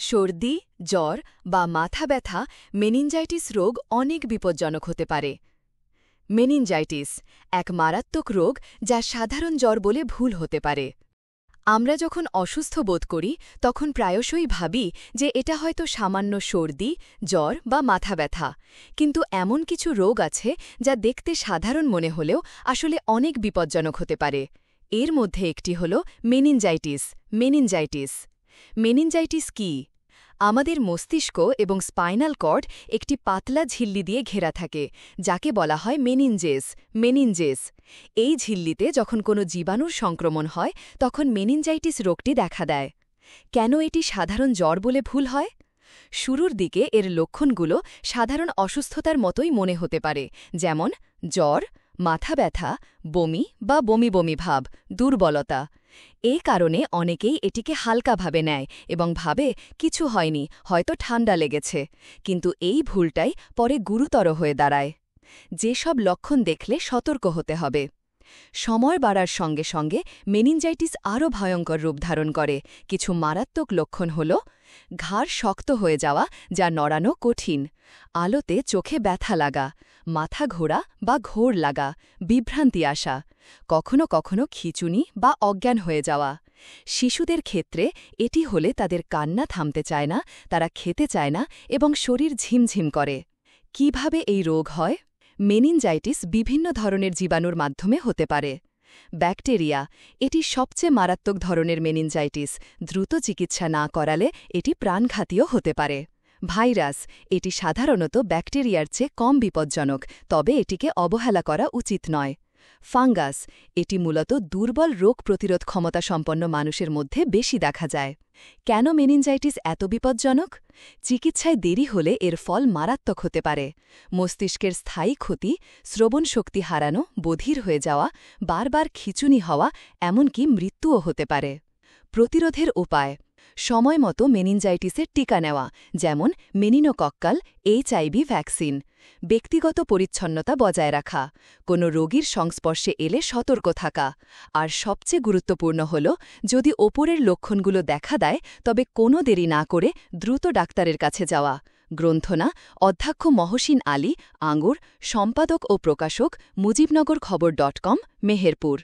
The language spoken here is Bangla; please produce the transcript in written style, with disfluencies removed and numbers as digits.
সর্দি, জ্বর বা মাথা ব্যথা মেনিনজাইটিস রোগ অনেক বিপজ্জনক হতে পারে। মেনিনজাইটিস এক মারাত্মক রোগ যা সাধারণ জ্বর বলে ভুল হতে পারে। আমরা যখন অসুস্থ বোধ করি তখন প্রায়শই ভাবি যে এটা হয়তো সামান্য সর্দি, জ্বর বা মাথা ব্যথা, কিন্তু এমন কিছু রোগ আছে যা দেখতে সাধারণ মনে হলেও আসলে অনেক বিপজ্জনক হতে পারে। এর মধ্যে একটি হল মেনিনজাইটিস। মেনিনজাইটিস কী? আমাদের মস্তিষ্ক এবং স্পাইনাল কর্ড একটি পাতলা ঝিল্লি দিয়ে ঘেরা থাকে, যাকে বলা হয় মেনিনজেস। এই ঝিল্লিতে যখন কোনো জীবাণুর সংক্রমণ হয় তখন মেনিনজাইটিস রোগটি দেখা দেয়। কেন এটি সাধারণ জ্বর বলে ভুল হয়? শুরুর দিকে এর লক্ষণগুলো সাধারণ অসুস্থতার মতোই মনে হতে পারে, যেমন জ্বর, মাথা ব্যথা, বমি বা বমি ভাব, দুর্বলতা। এই কারণে অনেকেই এটিকে হালকাভাবে নেয় এবং ভাবে কিছু হয়নি, হয়তো ঠান্ডা লেগেছে, কিন্তু এই ভুলটাই পরে গুরুতর হয়ে দাঁড়ায়। যেসব লক্ষণ দেখলে সতর্ক হতে হবে। সময় বাড়ার সঙ্গে সঙ্গে মেনিনজাইটিস আরও ভয়ঙ্কর রূপ ধারণ করে। কিছু মারাত্মক লক্ষণ হল ঘাড় শক্ত হয়ে যাওয়া, যা নড়ানো কঠিন, আলোতে চোখে ব্যথা লাগা, মাথা ঘোরা বা ঘোর লাগা, বিভ্রান্তি আসা, কখনো কখনো খিঁচুনি বা অজ্ঞান হয়ে যাওয়া। শিশুদের ক্ষেত্রে এটি হলে তাদের কান্না থামতে চায় না, তারা খেতে চায় না এবং শরীর ঝিমঝিম করে। কিভাবে এই রোগ হয়? মেনিনজাইটিস বিভিন্ন ধরনের জীবাণুর মাধ্যমে হতে পারে। ব্যাকটেরিয়া এটি সবচেয়ে মারাত্মক ধরনের মেনিনজাইটিস, দ্রুত চিকিৎসা না করালে এটি প্রাণঘাতীয় হতে পারে। ভাইরাস এটি সাধারণত ব্যাকটেরিয়ার চেয়ে কম বিপজ্জনক, তবে এটিকে অবহেলা করা উচিত নয়। ফাঙ্গাস এটি মূলত দুর্বল রোগ প্রতিরোধ ক্ষমতা সম্পন্ন মানুষের মধ্যে বেশি দেখা যায়। কেন মেনিনজাইটিস এত বিপজ্জনক? চিকিৎসায় দেরি হলে এর ফল মারাত্মক হতে পারে। মস্তিষ্কের স্থায়ী ক্ষতি, শ্রবণ শক্তি হারানো, বধির হয়ে যাওয়া, বারবার খিঁচুনি হওয়া, এমনকি মৃত্যুও হতে পারে। প্রতিরোধের উপায়: সময়মতো মেনিনজাইটিসের টিকা নেওয়া, যেমন মেনিনোকক্কাল, HIV ভ্যাকসিন। ব্যক্তিগত পরিচ্ছন্নতা বজায় রাখা, কোনো রোগীর সংস্পর্শে এলে সতর্ক থাকা। আর সবচেয়ে গুরুত্বপূর্ণ হল, যদি ওপরের লক্ষণগুলো দেখা দেয় তবে কোনো দেরি না করে দ্রুত ডাক্তারের কাছে যাওয়া। গ্রন্থনা: অধ্যক্ষ মহসিন আলী, আঙ্গুর, সম্পাদক ও প্রকাশক, মুজিবনগর খবর.com, মেহেরপুর।